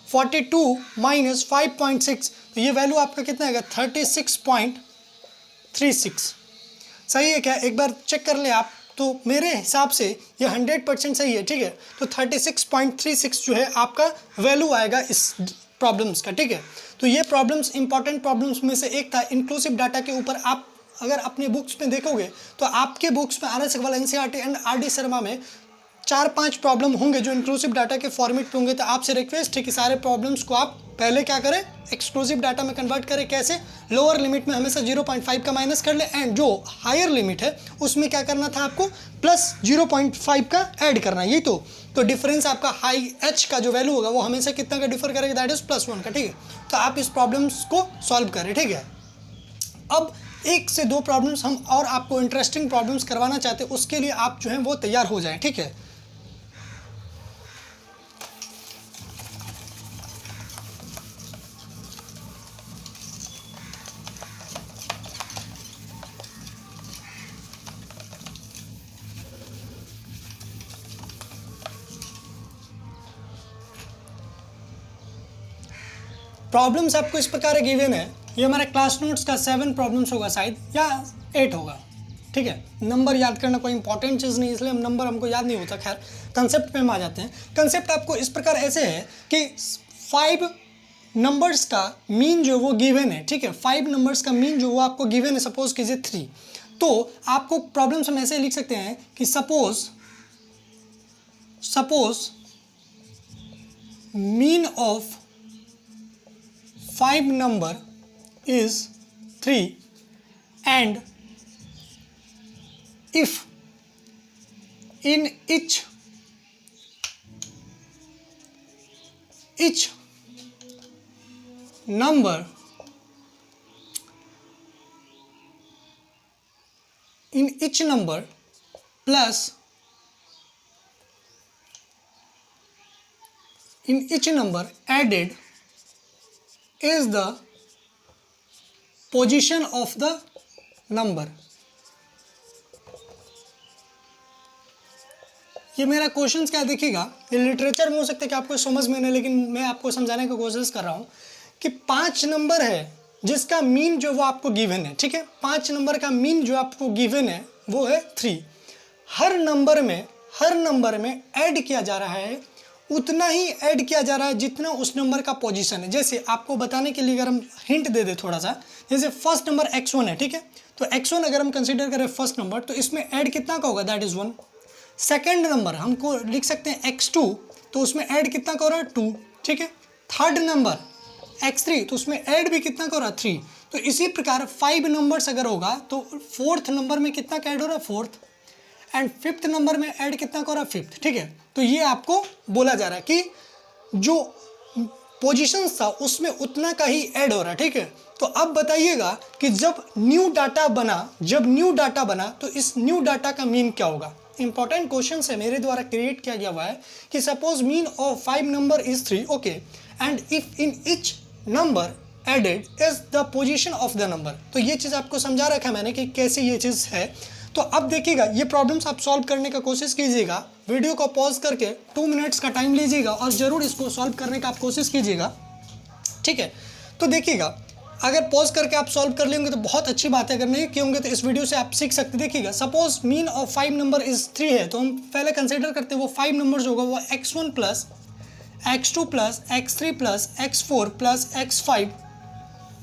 42 माइनस 5.6, तो ये वैल्यू आपका कितना आएगा, 36.36। सही है क्या, एक बार चेक कर ले आप, तो मेरे हिसाब से ये 100% सही है। ठीक है, तो 36.36 जो है आपका वैल्यू आएगा इस प्रॉब्लम्स का। ठीक है, तो ये प्रॉब्लम्स इंपॉर्टेंट प्रॉब्लम्स में से एक था। इंक्लूसिव डाटा के ऊपर आप अगर अपने बुक्स में देखोगे तो आपके बुक्स में R S. Agarwal, NCERT and R D. Sharma में 4-5 प्रॉब्लम होंगे जो इंक्लूसिव डाटा के फॉर्मेट पे होंगे। तो आपसे रिक्वेस्ट है कि सारे प्रॉब्लम्स को आप पहले क्या करें, एक्सक्लूसिव डाटा में कन्वर्ट करें। कैसे, लोअर लिमिट में हमेशा 0.5 का माइनस कर ले, एंड जो हायर लिमिट है उसमें क्या करना था आपको, प्लस 0.5 का ऐड करना है। यही तो डिफरेंस आपका हाई एच का जो वैल्यू होगा वो हमेशा कितना का डिफर करेगा, दैट इज +1 का। ठीक है, तो आप इस प्रॉब्लम्स को सॉल्व करें। ठीक है, अब 1 से 2 प्रॉब्लम्स हम और आपको इंटरेस्टिंग प्रॉब्लम्स करवाना चाहते हैं, उसके लिए आप जो है वो तैयार हो जाएं। ठीक है, प्रॉब्लम्स आपको इस प्रकार गिवन है। ये हमारा क्लास नोट्स का 7 प्रॉब्लम्स होगा शायद, या 8 होगा। ठीक है, नंबर याद करना कोई इंपॉर्टेंट चीज़ नहीं, इसलिए नंबर हमको याद नहीं होता। खैर, कंसेप्ट पे हम आ जाते हैं। कंसेप्ट आपको इस प्रकार ऐसे है कि 5 नंबर्स का मीन जो वो गिवन है। ठीक है, 5 नंबर्स का मीन जो वो आपको गिवन है, सपोज कीजिए 3। तो आपको प्रॉब्लम्स हम ऐसे लिख सकते हैं कि suppose mean of 5 number is 3, and if in each number plus in each number added is the position of the number। ये मेरा क्वेश्चन क्या देखिएगा, ये लिटरेचर में हो सकता है कि आपको समझ में नहीं, लेकिन मैं आपको समझाने की कोशिश कर रहा हूँ कि 5 नंबर है जिसका मीन जो वो आपको गिवन है। ठीक है, 5 नंबर का मीन जो आपको गिवन है वो है 3। हर नंबर में ऐड किया जा रहा है, उतना ही ऐड किया जा रहा है जितना उस नंबर का पोजीशन है। जैसे आपको बताने के लिए अगर हम हिंट दे दे थोड़ा सा, जैसे फर्स्ट नंबर x1 है। ठीक है, तो x1 अगर हम कंसीडर करें फर्स्ट नंबर, तो इसमें ऐड कितना का होगा, दैट इज 1। सेकेंड नंबर हमको लिख सकते हैं x2, तो उसमें ऐड कितना का हो रहा है, 2। ठीक है, थर्ड नंबर x3, तो उसमें ऐड भी कितना का हो रहा है, 3। तो इसी प्रकार 5 नंबर्स अगर होगा तो फोर्थ नंबर में कितना का ऐड हो रहा है, 4th, एंड 5th नंबर में ऐड कितना का हो रहा है, 5th। ठीक है, तो ये आपको बोला जा रहा है कि जो पोजीशंस था उसमें उतना का ही ऐड हो रहा है। ठीक है, तो अब बताइएगा कि जब न्यू डाटा बना तो इस न्यू डाटा का मीन क्या होगा। इंपॉर्टेंट क्वेश्चन है, मेरे द्वारा क्रिएट किया गया हुआ है कि suppose mean of 5 number is 3, okay, and if in each number added is the position of the number. तो ये चीज़ आपको समझा रखा है मैंने कि कैसे ये चीज़ है। तो अब देखिएगा ये प्रॉब्लम्स आप सॉल्व करने का कोशिश कीजिएगा, वीडियो को पॉज करके 2 मिनट्स का टाइम लीजिएगा और ज़रूर इसको सॉल्व करने का आप कोशिश कीजिएगा, ठीक है। तो देखिएगा अगर पॉज करके आप सॉल्व कर लेंगे तो बहुत अच्छी बात है, अगर नहीं किए होंगे तो इस वीडियो से आप सीख सकते। देखिएगा suppose mean of 5 number is 3 है, तो हम पहले कंसिडर करते हैं वो 5 नंबर्स होगा, वो x1 plus x2 plus x3 plus x4 plus x5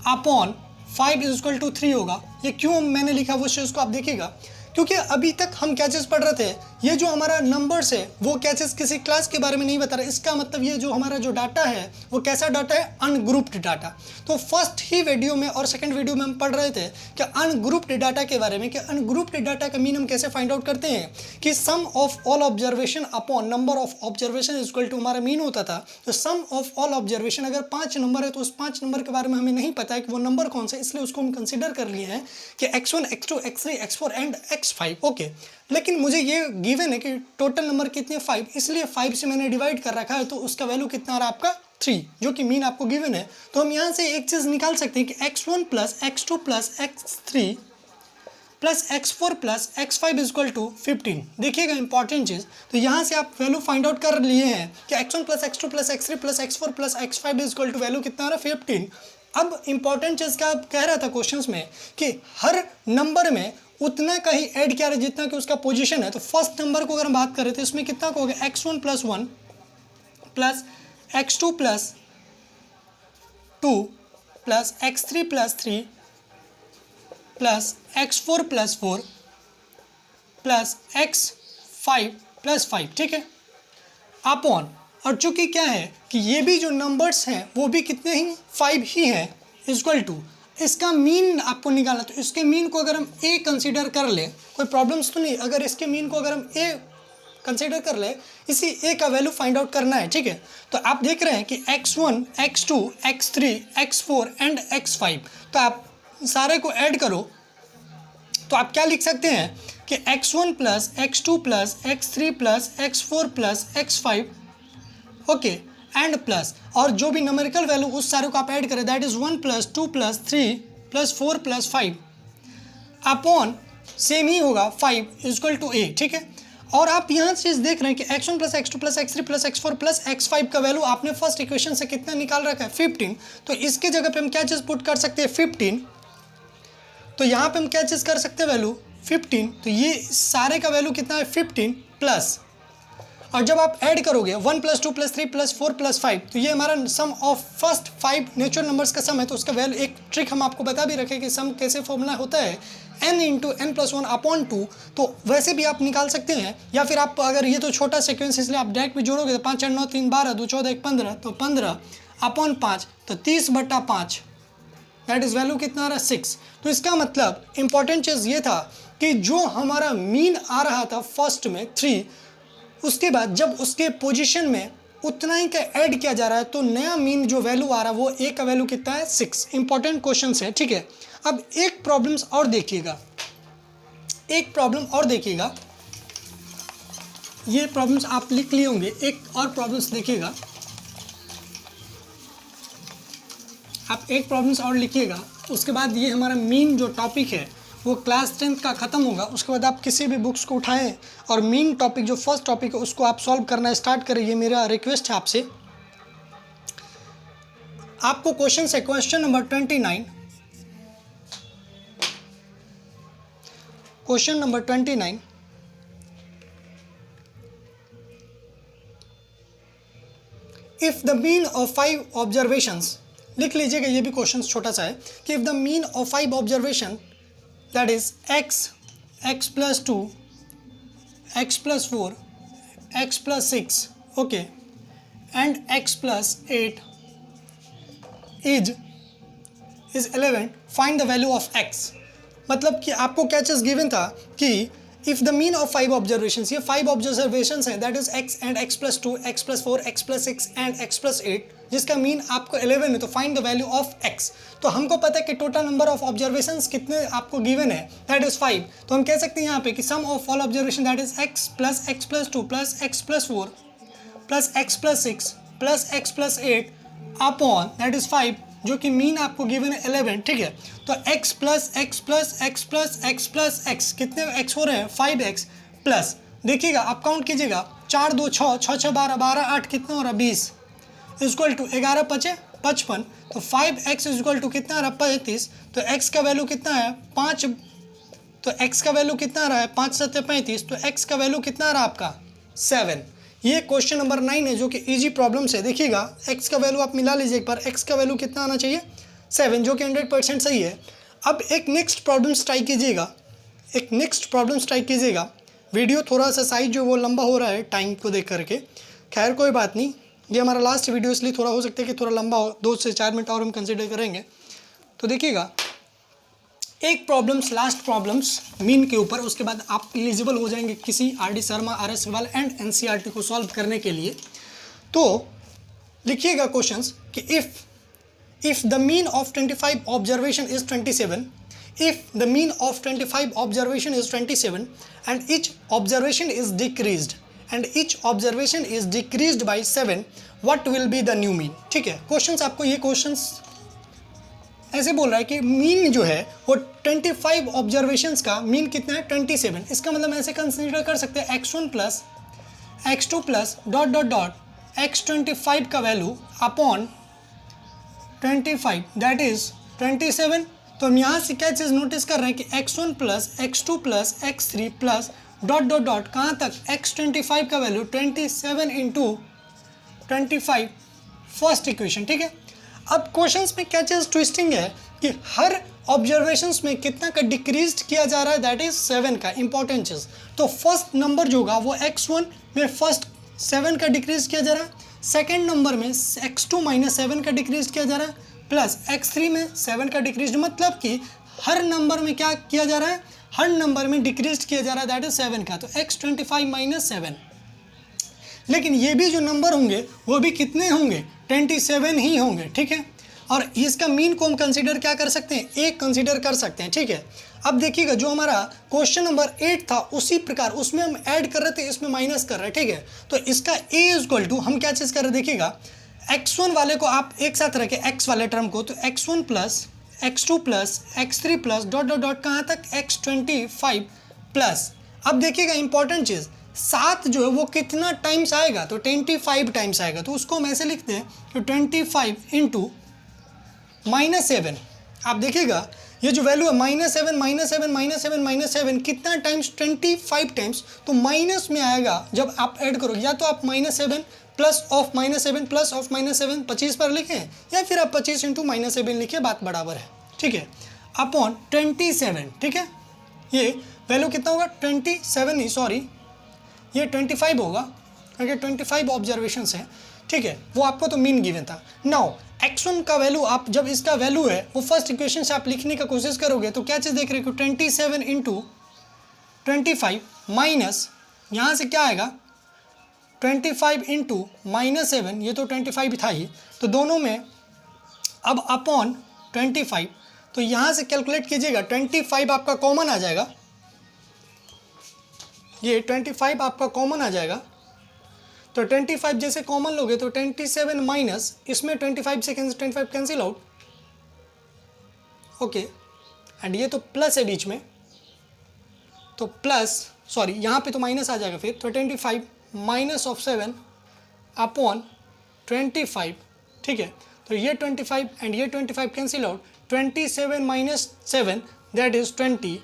upon 5 is equal to 3 होगा। ये क्यों मैंने लिखा वो चीज़ को आप देखिएगा, क्योंकि अभी तक हम क्या चीज़ पढ़ रहे थे, ये जो हमारा नंबर्स है वो क्या चीज़ किसी क्लास के बारे में नहीं बता रहा। इसका मतलब ये जो हमारा जो डाटा है वो कैसा डाटा है, अनग्रुप्ड डाटा। तो फर्स्ट ही वीडियो में और सेकंड वीडियो में हम पढ़ रहे थे कि अनग्रुप्ड डाटा के बारे में, कि अनग्रुप्ड डाटा का मीन हम कैसे फाइंड आउट करते हैं कि sum of all observation upon number of observation is equal to हमारा मीन होता था। तो सम ऑफ ऑल ऑब्जर्वेशन अगर 5 नंबर है तो उस 5 नंबर के बारे में हमें नहीं पता है कि वो नंबर कौन सा, इसलिए उसको हम कंसिडर कर लिए हैं कि x1 x2 x3 x4 and x5, okay. लेकिन मुझे ये गिवन है कि टोटल नंबर कितने 5, इसलिए 5 से मैंने डिवाइड कर रखा है, तो उसका वैल्यू कितना आ रहा है आपका 3, जो कि मीन आपको गिवन है। तो हम यहाँ से एक चीज़ निकाल सकते हैं कि x1 plus x2 plus x3 plus x4 plus x5 is equal to 15। देखिएगा इंपॉर्टेंट चीज़, तो यहाँ से आप वैल्यू फाइंड आउट कर लिए हैं कि x1 plus x2 plus x3 plus x4 plus x5 is equal to value कितना आ रहा है 15। अब इंपॉर्टेंट चीज़ क्या कह रहा था क्वेश्चंस में कि हर नंबर में उतना का ही ऐड किया रहा जितना कि उसका पोजीशन है। तो फर्स्ट नंबर को अगर हम बात करें तो इसमें कितना का हो गया, x1 plus 1 plus x2 plus 2 plus x3 plus 3 plus x4 plus 4 plus x5 plus 5, ठीक है, अपॉन, और चूंकि क्या है कि ये भी जो नंबर्स हैं वो भी कितने ही 5 ही हैं, इक्वल टू इसका मीन आपको निकालना। तो इसके मीन को अगर हम a कंसीडर कर ले, कोई प्रॉब्लम्स तो नहीं, अगर इसके मीन को अगर हम a कंसीडर कर ले, इसी a का वैल्यू फाइंड आउट करना है, ठीक है। तो आप देख रहे हैं कि x1 x2 x3 x4 and x5, तो आप सारे को ऐड करो तो आप क्या लिख सकते हैं कि x1 plus x2 plus x3 plus x4 plus x5, okay, and plus, और जो भी नंबरिकल वैल्यू उस सारे को आप ऐड करें, that is 1 plus 2 plus 3 plus 4 plus 5 upon same ही होगा 5 इक्वल टू a, ठीक है। और आप यहाँ चीज़ देख रहे हैं कि x1 plus x2 plus x3 plus x4 plus x5 का वैल्यू आपने फर्स्ट इक्वेशन से कितना निकाल रखा है 15। तो इसके जगह पे हम क्या चीज़ पुट कर सकते हैं 15, तो यहाँ पे हम क्या चीज़ कर सकते हैं वैल्यू 15, तो ये सारे का वैल्यू कितना है 15 प्लस, और जब आप ऐड करोगे 1 प्लस 2 प्लस 3 प्लस 4 प्लस 5, तो ये हमारा सम ऑफ फर्स्ट 5 नेचुरल नंबर्स का सम है। तो उसका वैल्यू, एक ट्रिक हम आपको बता भी रखें कि सम कैसे फॉर्मूला होता है, n into n plus 1 upon 2, तो वैसे भी आप निकाल सकते हैं, या फिर आप अगर ये तो छोटा सीक्वेंस इसलिए आप डायरेक्ट भी जोड़ोगे तो 5 8 9 3 12 2 14 1 15, तो 15 अपॉन 5 तो 30/5, दैट इज़ वैल्यू कितना आ रहा है 6। तो इसका मतलब इंपॉर्टेंट चीज़ ये था कि जो हमारा मीन आ रहा था फर्स्ट में 3, उसके बाद जब उसके पोजीशन में उतना ही का ऐड किया जा रहा है तो नया मीन जो वैल्यू आ रहा है वो a का वैल्यू कितना है 6। इंपॉर्टेंट क्वेश्चन है, ठीक है। अब एक प्रॉब्लम्स और देखिएगा, एक प्रॉब्लम और देखिएगा, ये प्रॉब्लम्स आप लिख लिए होंगे, एक और प्रॉब्लम्स देखिएगा, आप एक प्रॉब्लम्स और लिखिएगा, उसके बाद ये हमारा मीन जो टॉपिक है वो क्लास 10th का ख़त्म होगा। उसके बाद आप किसी भी बुक्स को उठाएं और मीन टॉपिक जो फर्स्ट टॉपिक है उसको आप सॉल्व करना स्टार्ट करें, ये मेरा रिक्वेस्ट है आपसे। आपको क्वेश्चन है question number 29, question number 29, if the mean of 5 observations, लिख लीजिएगा, ये भी क्वेश्चन छोटा सा है कि if the mean of 5 observation that is x plus 2 x plus 4 x plus 6, okay, and x plus 8 is 11, find the value of x। मतलब कि आपको क्या चीज़ गिवन था कि if the mean of 5 observations, ये 5 ऑब्जर्वेशंस हैं, that is x and x plus 2 x plus 4 x plus 6 and x plus 8, जिसका mean आपको 11 है, तो find the value of x। तो हमको पता है कि टोटल नंबर ऑफ ऑब्जर्वेशंस कितने आपको गिवन है, दैट इज 5। तो हम कह सकते हैं यहाँ पे कि sum of all observation that is x plus 2 plus x plus 4 plus x plus 6 plus x plus 8 upon that is 5 जो कि मीन आपको गिवन है 11, ठीक है। तो x plus x plus x plus x plus x, कितने x हो रहे हैं 5x प्लस, देखिएगा आप काउंट कीजिएगा, 4 2 6, 6 6 12, 12 8 कितना हो रहा है 20, इक्वल टू 11 5 55, तो 5x इक्वल टू कितना आ रहा है 35, तो x का वैल्यू कितना है 5, तो x का वैल्यू कितना आ रहा है 5 7 35, तो x का वैल्यू कितना आ रहा है आपका 7। ये क्वेश्चन नंबर 9 है जो कि इजी प्रॉब्लम्स है। देखिएगा x का वैल्यू आप मिला लीजिए एक बार, x का वैल्यू कितना आना चाहिए 7, जो कि 100% सही है। अब एक नेक्स्ट प्रॉब्लम्स ट्राई कीजिएगा, एक नेक्स्ट प्रॉब्लम्स ट्राई कीजिएगा। वीडियो थोड़ा सा साइज जो वो लंबा हो रहा है टाइम को देख करके, खैर कोई बात नहीं, ये हमारा लास्ट वीडियो इसलिए थोड़ा हो सकता है कि थोड़ा लंबा हो, 2 से 4 मिनट और हम कंसिडर करेंगे। तो देखिएगा एक प्रॉब्लम्स, लास्ट प्रॉब्लम्स मीन के ऊपर, उसके बाद आप एलिजिबल हो जाएंगे किसी RD Sharma, RS Agarwal and NCERT को सॉल्व करने के लिए। तो लिखिएगा क्वेश्चंस कि if the mean of 25 observation is 27, if the mean of 25 observation is 27 and each observation is decreased by 7, what will be the new mean। ठीक है, क्वेश्चंस आपको ये क्वेश्चंस ऐसे बोल रहा है कि मीन जो है वो 25 ऑब्जर्वेशंस का मीन कितना है 27, इसका मतलब ऐसे कंसीडर कर सकते हैं x1 plus x2 plus dot dot dot x25 का वैल्यू अपॉन 25 दैट इज 27। तो हम यहाँ से क्या चीज़ नोटिस कर रहे हैं कि x1 plus x2 plus x3 plus dot dot dot कहाँ तक x25 का वैल्यू 27 इंटू 25 फर्स्ट इक्वेशन, ठीक है। अब क्वेश्चंस में क्या चीज़ ट्विस्टिंग है कि हर ऑब्जर्वेशंस में कितना का डिक्रीज किया जा रहा है, दैट इज 7 का, इंपॉर्टेंट चीज़। तो फर्स्ट नंबर जो होगा वो x1 में फर्स्ट 7 का डिक्रीज किया जा रहा है, सेकेंड नंबर में x2 माइनस 7 का डिक्रीज किया जा रहा है, प्लस x3 में 7 का डिक्रीज, मतलब कि हर नंबर में क्या किया जा रहा है, हर नंबर में डिक्रीज किया जा रहा है, दैट इज 7 का। तो x25 माइनस 7, लेकिन ये भी जो नंबर होंगे वो भी कितने होंगे 27 ही होंगे, ठीक है। और इसका मीन को हम कंसीडर क्या कर सकते हैं, एक कंसीडर कर सकते हैं, ठीक है। अब देखिएगा जो हमारा क्वेश्चन नंबर 8 था उसी प्रकार उसमें हम ऐड कर रहे थे, इसमें माइनस कर रहे हैं, ठीक है। तो इसका a इक्वल टू हम क्या चीज़ कर रहे हैं, देखिएगा x1 वाले को आप एक साथ रखें x वाले टर्म को, तो x1 plus x2 plus x3 plus dot dot dot कहाँ तक x25 प्लस। अब देखिएगा इंपॉर्टेंट चीज़, 7 जो है वो कितना टाइम्स आएगा, तो 25 टाइम्स आएगा। तो उसको हम ऐसे लिखते हैं कि 25 इंटू माइनस 7। आप देखिएगा ये जो वैल्यू है माइनस 7 माइनस 7 माइनस 7 माइनस 7 कितना टाइम्स 25 टाइम्स, तो माइनस में आएगा जब आप ऐड करोगे, या तो आप -7 प्लस ऑफ -7 प्लस ऑफ -7 25 पर लिखें, या फिर आप 25 इंटू -7 लिखे, बात बराबर है, ठीक है, अपॉन 27, ठीक है। ये वैल्यू कितना होगा 27 नहीं, सॉरी ये 25 होगा क्योंकि 25 ऑब्जर्वेशंस हैं, ठीक है। वो आपको तो मीन गिवन था। नाउ x1 का वैल्यू, आप जब इसका वैल्यू है वो फर्स्ट इक्वेशन से आप लिखने का कोशिश करोगे तो क्या चीज़ देख रहे हो, 27 इंटू 25 माइनस यहाँ से क्या आएगा 25 इंटू -7, ये तो 25 था ही, तो दोनों में अब अपॉन 25, तो यहाँ से कैलकुलेट कीजिएगा 25 आपका कॉमन आ जाएगा, ये 25 आपका कॉमन आ जाएगा। तो 25 जैसे कॉमन लोगे तो 27 माइनस इसमें 25 से 25 कैंसिल आउट, ओके, एंड ये तो प्लस है बीच में, तो प्लस सॉरी यहाँ पे तो माइनस आ जाएगा फिर, तो 25 माइनस ऑफ 7 अपॉन 25, ठीक है। तो ये 25 एंड ये 25 cancel out, 27 minus 7 that is 20।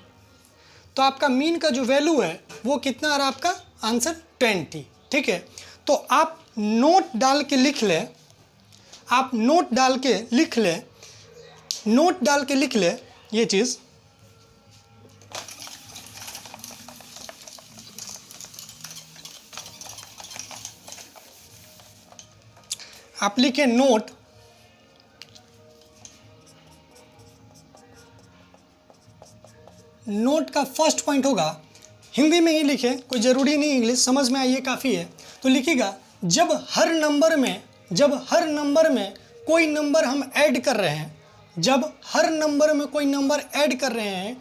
तो आपका मीन का जो वैल्यू है वो कितना आ रहा है, आपका आंसर 20, ठीक है। तो आप नोट डाल के लिख लें, आप नोट डाल के लिख लें, नोट डाल के लिख लें ये चीज़, आप लिखें नोट, नोट का फर्स्ट पॉइंट होगा, हिंदी में ही लिखें, कोई ज़रूरी नहीं इंग्लिश, समझ में आइए काफ़ी है। तो लिखिएगा जब हर नंबर में कोई नंबर हम ऐड कर रहे हैं, जब हर नंबर में कोई नंबर ऐड कर रहे हैं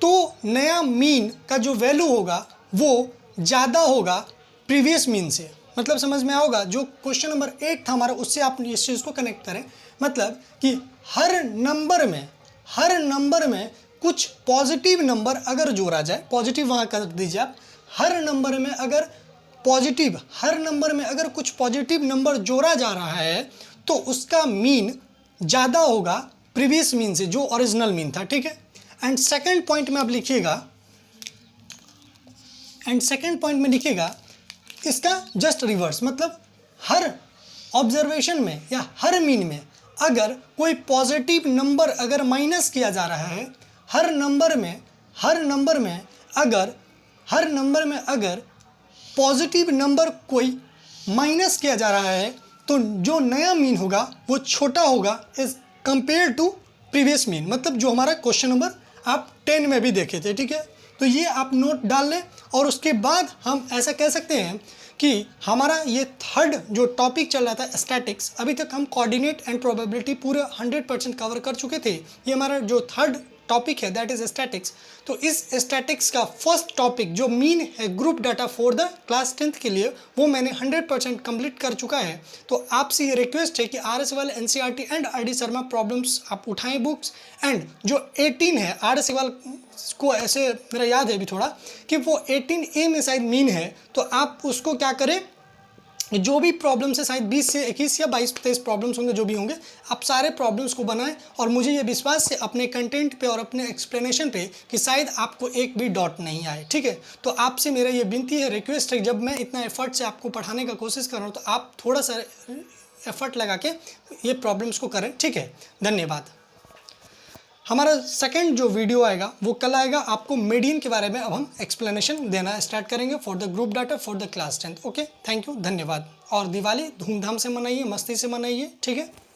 तो नया मीन का जो वैल्यू होगा वो ज़्यादा होगा प्रीवियस मीन से। मतलब समझ में आओगा, जो क्वेश्चन नंबर 8 था हमारा उससे आप इस चीज़ को कनेक्ट करें। मतलब कि हर नंबर में कुछ पॉजिटिव नंबर अगर जोड़ा जाए, पॉजिटिव वहाँ कर दीजिए आप, हर नंबर में अगर कुछ पॉजिटिव नंबर जोड़ा जा रहा है तो उसका मीन ज़्यादा होगा प्रीवियस मीन से, जो ओरिजिनल मीन था, ठीक है। एंड सेकंड पॉइंट में आप लिखिएगा, इसका जस्ट रिवर्स, मतलब हर ऑब्जर्वेशन में या हर मीन में अगर कोई पॉजिटिव नंबर अगर माइनस किया जा रहा है, हर नंबर में अगर पॉजिटिव नंबर कोई माइनस किया जा रहा है तो जो नया मीन होगा वो छोटा होगा as compare to previous mean. मतलब जो हमारा क्वेश्चन नंबर आप 10 में भी देखे थे, ठीक है। तो ये आप नोट डाल लें और उसके बाद हम ऐसा कह सकते हैं कि हमारा ये थर्ड जो टॉपिक चल रहा था स्टैटिक्स, अभी तक हम कोऑर्डिनेट एंड प्रोबेबिलिटी पूरे 100% कवर कर चुके थे। ये हमारा जो थर्ड टॉपिक है दैट इज स्टैटिक्स। तो इस स्टैटिक्स का फर्स्ट टॉपिक जो मीन है group data for the class 10th के लिए, वो मैंने 100% कंप्लीट कर चुका है। तो आपसे ये रिक्वेस्ट है कि RSEval NCERT and RD Sharma problems आप उठाएं बुक्स। एंड जो 18 है RSEval को ऐसे मेरा याद है अभी थोड़ा कि वो 18A में शायद मीन है, तो आप उसको क्या करें, जो भी प्रॉब्लम्स है शायद 20 से 21 या 22-23 प्रॉब्लम्स होंगे, जो भी होंगे आप सारे प्रॉब्लम्स को बनाएं। और मुझे ये विश्वास है अपने कंटेंट पे और अपने एक्सप्लेनेशन पे कि शायद आपको एक भी डॉट नहीं आए, ठीक है। तो आपसे मेरा ये विनती है, रिक्वेस्ट है, जब मैं इतना एफर्ट से आपको पढ़ाने का कोशिश कर रहा हूँ तो आप थोड़ा सा एफर्ट लगा के ये प्रॉब्लम्स को करें, ठीक है। धन्यवाद। हमारा सेकंड जो वीडियो आएगा वो कल आएगा, आपको मीडियन के बारे में अब हम एक्सप्लेनेशन देना स्टार्ट करेंगे for the group data for the class 10th। Okay, thank you, धन्यवाद। और दिवाली धूमधाम से मनाइए, मस्ती से मनाइए, ठीक है।